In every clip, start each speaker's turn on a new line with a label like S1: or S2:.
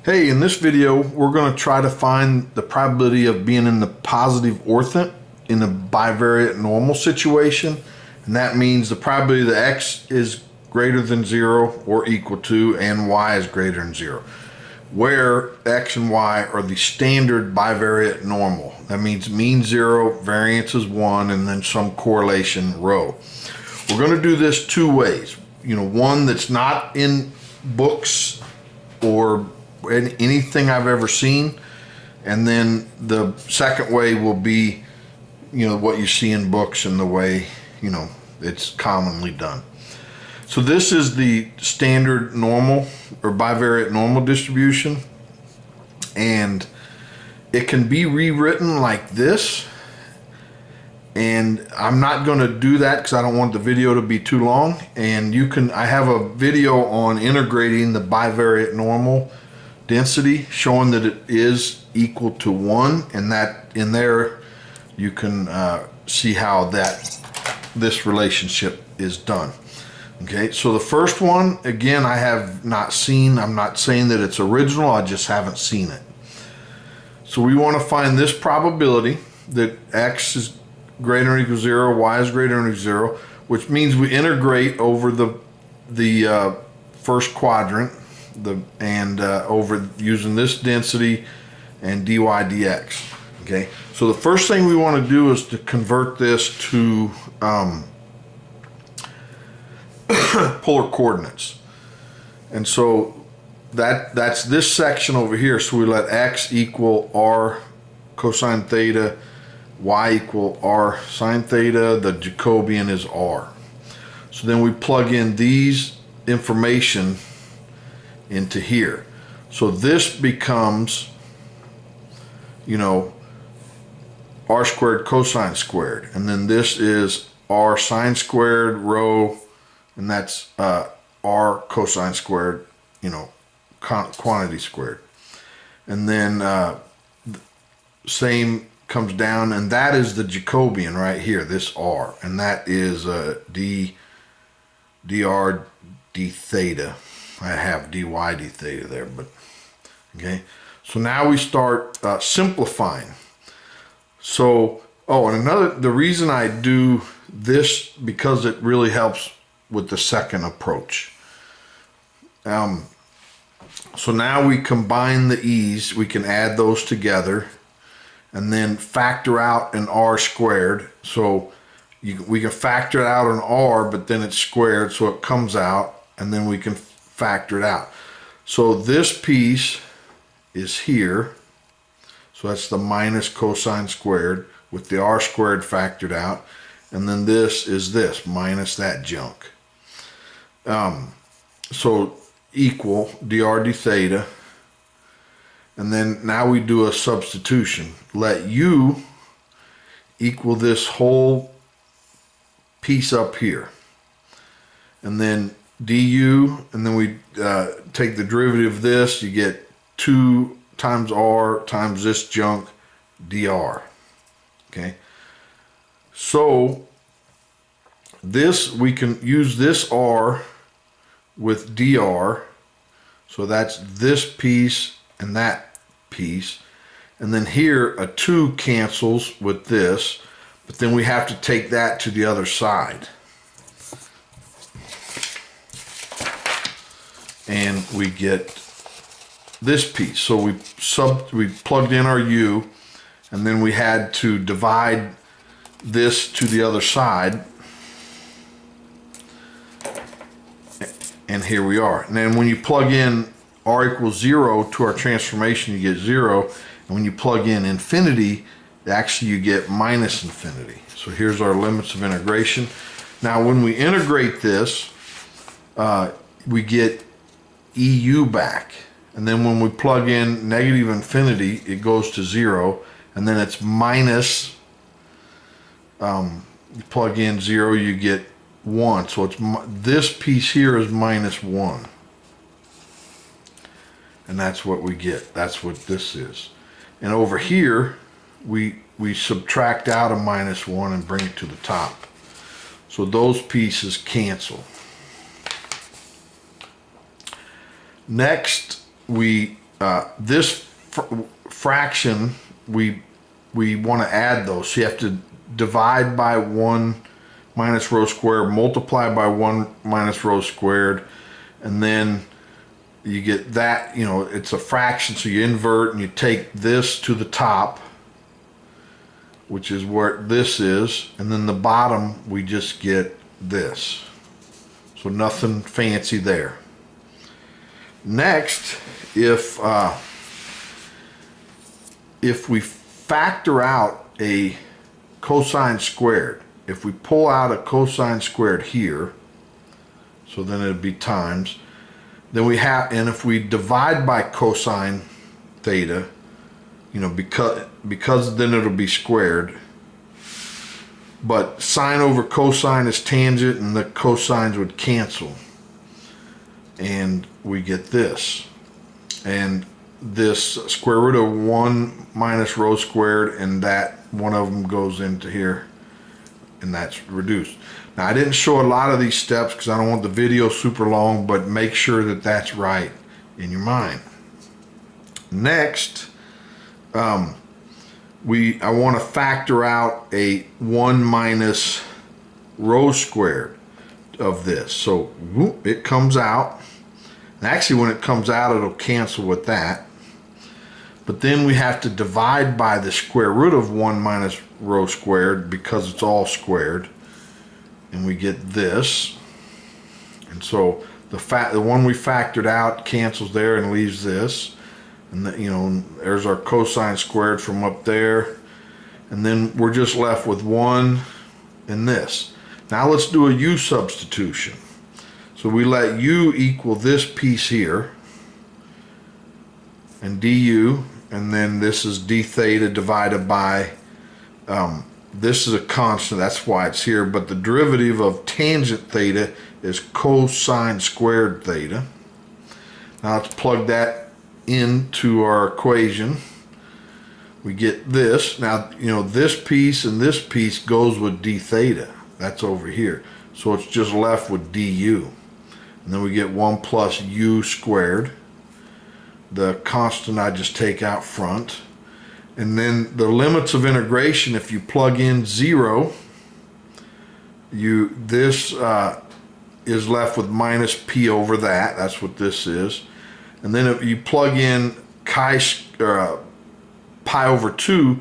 S1: Hey, in this video, we're going to try to find the probability of being in the positive orthant in a bivariate normal situation. And that means the probability that x is greater than 0 or equal to and y is greater than 0. Where x and y are the standard bivariate normal. That means mean 0, variance is 1, and then some correlation rho. We're going to do this two ways. One that's not in books or anything I've ever seen, and then the second way will be what you see in books and the way it's commonly done. So this is the standard normal or bivariate normal distribution, and it can be rewritten like this, and I'm not going to do that because I don't want the video to be too long. And I have a video on integrating the bivariate normal density showing that it is equal to 1, and that in there you can see how this relationship is done. Okay, so the first one, again, I have not seen. I'm not saying that it's original, I just haven't seen it. So we want to find this probability that x is greater than or equal to 0, y is greater than or equal to 0, which means we integrate over the first quadrant over using this density and dy dx. Okay, so the first thing we want to do is to convert this to polar coordinates, and so that's this section over here. So we let x equal r cosine theta, y equal r sine theta. The Jacobian is r. So then we plug in these information into here. So this becomes r squared cosine squared, and then this is r sine squared rho, and that's r cosine squared, quantity squared. And then same comes down, and that is the Jacobian right here, this r, and that is dr d theta. I have dy d theta there, but okay. So now we start simplifying. So, and the reason I do this, because it really helps with the second approach. So now we combine the e's, we can add those together, and then factor out an r squared. So we can factor it out an r, but then it's squared, so it comes out, and then we can factor it out. So this piece is here, so that's the minus cosine squared with the r squared factored out, and then this is this minus that junk. So equal dr d theta, and then now we do a substitution. Let u equal this whole piece up here, and then du, and then we take the derivative of this, you get 2 times r times this junk dr. Okay, so this, we can use this r with dr, so that's this piece and that piece, and then here a 2 cancels with this, but then we have to take that to the other side, and we get this piece. So we plugged in our u, and then we had to divide this to the other side, and here we are. And then when you plug in r equals 0 to our transformation, you get 0, and when you plug in infinity, actually you get minus infinity. So here's our limits of integration. Now when we integrate this, we get EU back, and then when we plug in negative infinity, it goes to 0, and then it's minus, you plug in 0, you get 1, so it's this piece here is minus 1, and that's what we get. That's what this is. And over here we subtract out a minus 1 and bring it to the top, so those pieces cancel. Next, we this fraction, we want to add those. So you have to divide by 1 minus rho squared, multiply by 1 minus rho squared, and then you get that, you know, it's a fraction, so you invert and you take this to the top, which is where this is, and then the bottom we just get this. So nothing fancy there. Next, if we factor out a cosine squared, if we pull out a cosine squared here, so then it'd be times, then we have, and if we divide by cosine theta, you know, because then it'll be squared. But sine over cosine is tangent, and the cosines would cancel. And we get this. And this square root of 1 minus rho squared, and that one of them goes into here, and that's reduced. Now, I didn't show a lot of these steps because I don't want the video super long, but make sure that that's right in your mind. Next, I want to factor out a 1 minus rho squared of this. So whoop, it comes out. And actually, when it comes out, it'll cancel with that. But then we have to divide by the square root of 1 minus rho squared because it's all squared. And we get this. And so the one we factored out cancels there and leaves this. And you know, there's our cosine squared from up there. And then we're just left with 1 and this. Now let's do a u substitution. So we let u equal this piece here, and du, and then this is d theta divided by, this is a constant, that's why it's here, but the derivative of tangent theta is cosine squared theta. Now let's plug that into our equation. We get this. Now, you know, this piece and this piece goes with d theta. That's over here. So it's just left with du. And then we get 1 plus u squared. The constant I just take out front. And then the limits of integration, if you plug in 0, this is left with minus p over that. That's what this is. And then if you plug in pi over 2,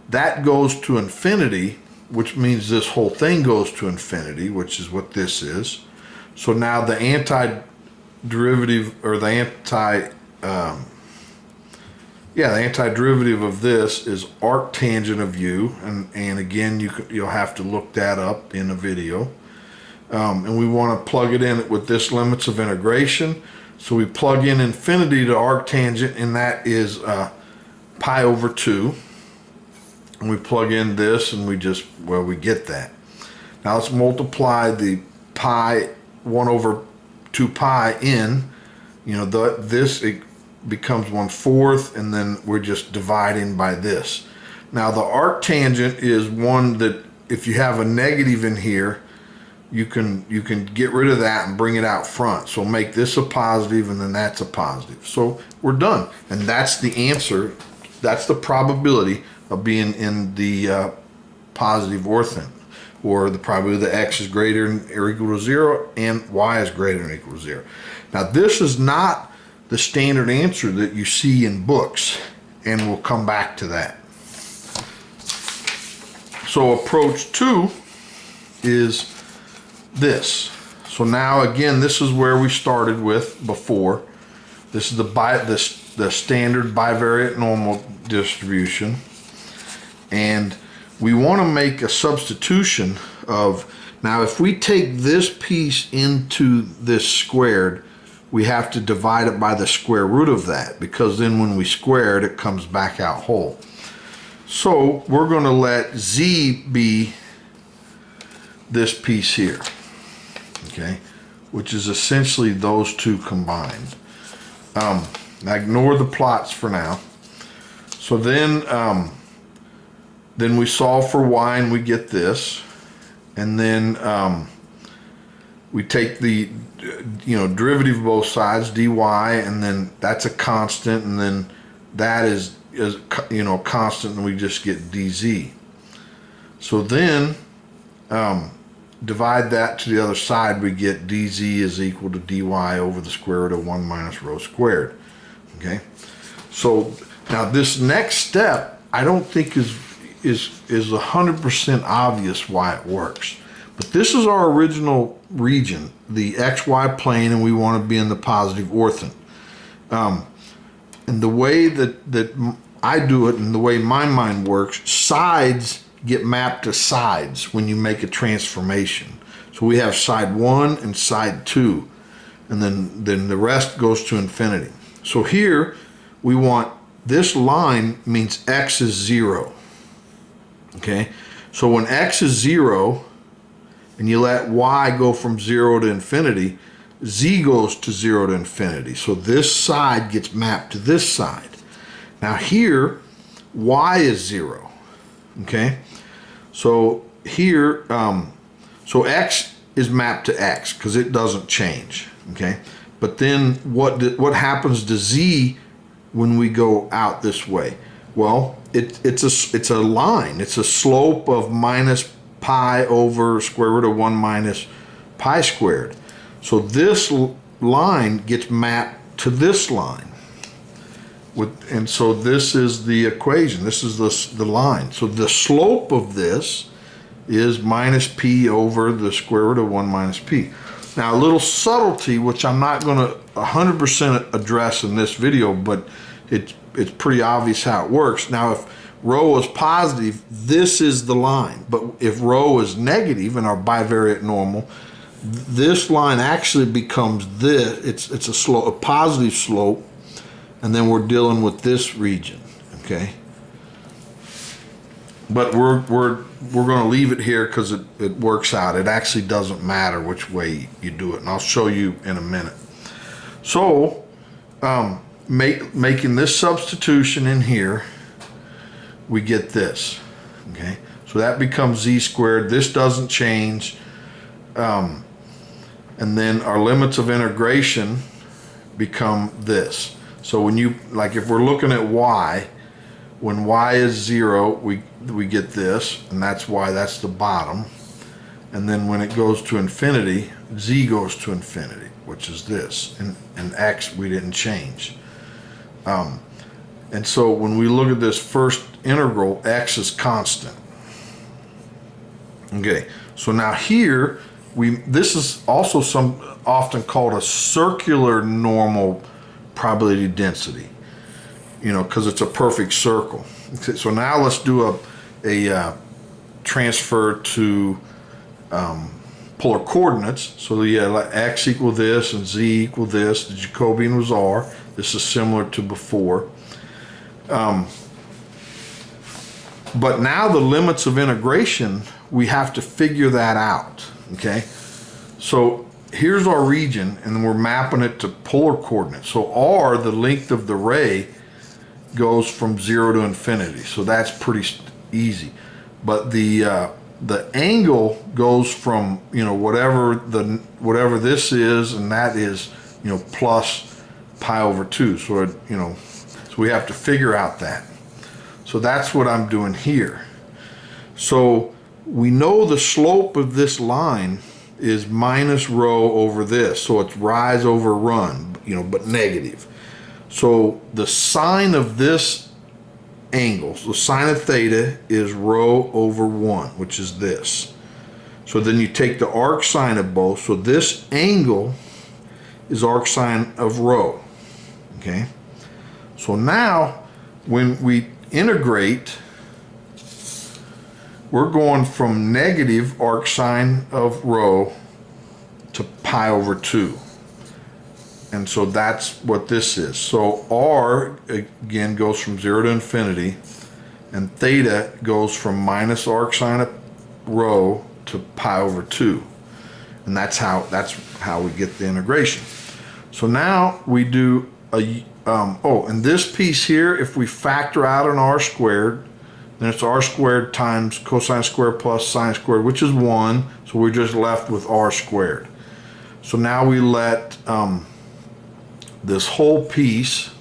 S1: that goes to infinity, which means this whole thing goes to infinity, which is what this is. So now the antiderivative, or the antiderivative of this is arctangent of u, and again you'll have to look that up in a video. And we want to plug it in with this limits of integration. So we plug in infinity to arctangent, and that is pi over 2. And we plug in this, and we get that. Now let's multiply the pi 1 over 2 pi in, you know, it becomes 1/4, and then we're just dividing by this. Now the arctangent is one that if you have a negative in here, you can get rid of that and bring it out front. So make this a positive, and then that's a positive. So we're done. And that's the answer. That's the probability of being in the positive orthant, or the probability that x is greater than or equal to 0 and y is greater than or equal to 0. Now this is not the standard answer that you see in books, and we'll come back to that. So approach 2 is this. So now again, this is where we started with before. This is the standard bivariate normal distribution, and we want to make a substitution of, now if we take this piece into this squared, we have to divide it by the square root of that, because then when we square it, it comes back out whole. So we're going to let z be this piece here, okay, which is essentially those two combined. Now ignore the plots for now. So then we solve for y and we get this, and then we take the derivative of both sides, dy, and then that's a constant, and then that is constant, and we just get dz. So then divide that to the other side, we get dz is equal to dy over the square root of 1 minus rho squared. Okay, so now this next step I don't think is 100% obvious why it works. But this is our original region, the xy plane, and we want to be in the positive orthant. And the way that I do it and the way my mind works, sides get mapped to sides when you make a transformation. So we have side 1 and side 2, and then the rest goes to infinity. So here we want this line means x is 0. Okay, so when x is 0, and you let y go from 0 to infinity, z goes to 0 to infinity. So this side gets mapped to this side. Now here, y is 0. Okay, so here, so x is mapped to x because it doesn't change. Okay, but then what happens to z when we go out this way? Well, it's a line. It's a slope of minus pi over square root of 1 minus pi squared. So this line gets mapped to this line. And so this is the equation. This is the line. So the slope of this is minus p over the square root of 1 minus p. Now a little subtlety, which I'm not going to 100% address in this video, but it's pretty obvious how it works. Now if rho is positive, this is the line. But if rho is negative in our bivariate normal, this line actually becomes this. It's a slope, a positive slope, and then we're dealing with this region. Okay. But we're going to leave it here because it works out. It actually doesn't matter which way you do it, and I'll show you in a minute. So making this substitution in here, we get this. Okay, so that becomes z squared. This doesn't change, and then our limits of integration become this. So when if we're looking at y, when y is 0, we get this, and that's why that's the bottom. And then when it goes to infinity, z goes to infinity, which is this, and x we didn't change. And so when we look at this first integral, x is constant. Okay, so now here this is also often called a circular normal probability density, because it's a perfect circle. Okay, so now let's do a transfer to polar coordinates. So let x equal this and z equal this. The Jacobian was r. This is similar to before. But now the limits of integration, we have to figure that out. Okay, so here's our region, and then we're mapping it to polar coordinates. So r, the length of the ray, goes from 0 to infinity. So that's pretty easy. But the angle goes from whatever this is, and that is plus pi over 2. So so we have to figure out that. So that's what I'm doing here. So we know the slope of this line is minus rho over this. So it's rise over run, but negative. So the sine of this angle, the sine of theta, is rho over 1, which is this. So then you take the arc sine of both. So this angle is arc sine of rho. Okay. So now when we integrate, we're going from negative arc sine of rho to pi over 2. And so that's what this is. So r, again, goes from 0 to infinity, and theta goes from minus arc sine of rho to pi over 2. And that's how we get the integration. So now we do and this piece here, if we factor out an r squared, then it's r squared times cosine squared plus sine squared, which is 1. So we're just left with r squared. So now we let this whole piece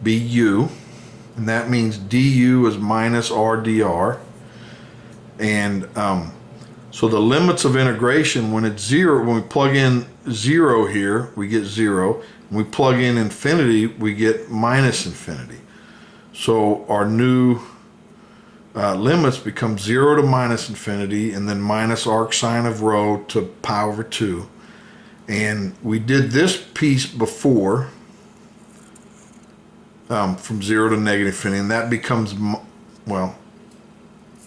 S1: be u, and that means du is minus r dr. And so the limits of integration, when it's 0, when we plug in 0 here, we get 0. When we plug in infinity, we get minus infinity. So our new limits become 0 to minus infinity, and then minus arc sine of rho to pi over 2. And we did this piece before, from 0 to negative infinity, and that becomes, well,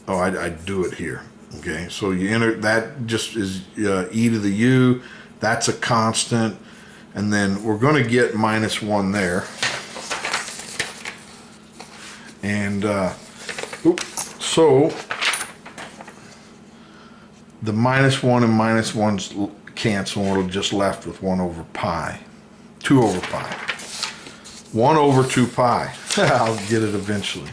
S1: oh, I do it here. Okay, so you enter, that just is e to the u, that's a constant, and then we're going to get minus 1 there. And so the minus 1 and minus 1's cancel, and we're just left with 1 over pi, 2 over pi, 1 over 2 pi. I'll get it eventually.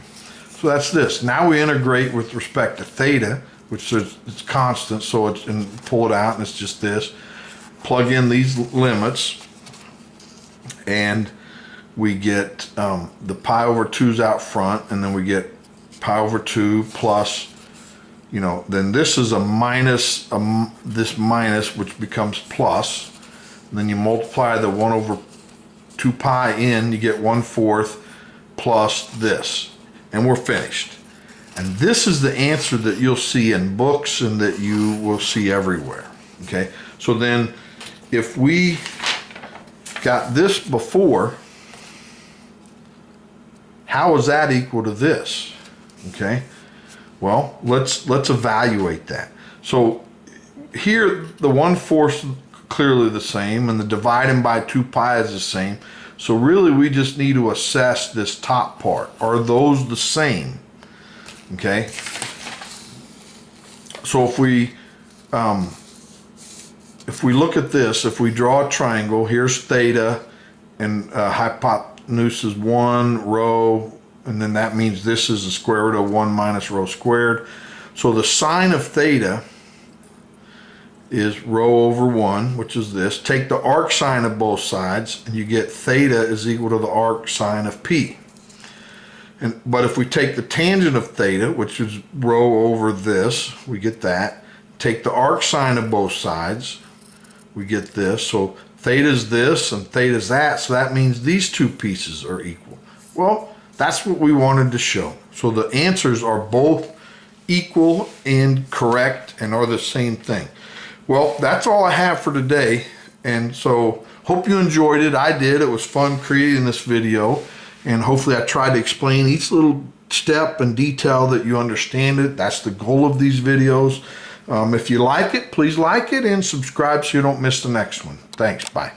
S1: So that's this. Now we integrate with respect to theta, which is, it's constant, so it's, and pull it out, and it's just this. Plug in these limits, and we get the pi over 2's out front, and then we get pi over 2 plus, you know, then this is a minus, this minus, which becomes plus, and then you multiply the 1 over 2 pi in, you get 1/4 plus this, and we're finished. And this is the answer that you'll see in books and that you will see everywhere. Okay, so then if we got this before, how is that equal to this? Okay, well, let's evaluate that. So here the 1/4 is clearly the same, and the dividing by 2 pi is the same. So really we just need to assess this top part. Are those the same? Okay, so if we look at this, if we draw a triangle, here's theta, and hypotenuse is 1, rho, and then that means this is the square root of 1 minus rho squared. So the sine of theta is rho over 1, which is this. Take the arc sine of both sides, and you get theta is equal to the arc sine of p. But if we take the tangent of theta, which is rho over this, we get that. Take the arc sine of both sides, we get this. So theta is this and theta is that, so that means these two pieces are equal. Well, that's what we wanted to show. So the answers are both equal and correct and are the same thing. Well, that's all I have for today, and so hope you enjoyed it. I did. It was fun creating this video, and hopefully I tried to explain each little step and detail that you understand it. That's the goal of these videos. If you like it, please like it and subscribe so you don't miss the next one. Thanks. Bye.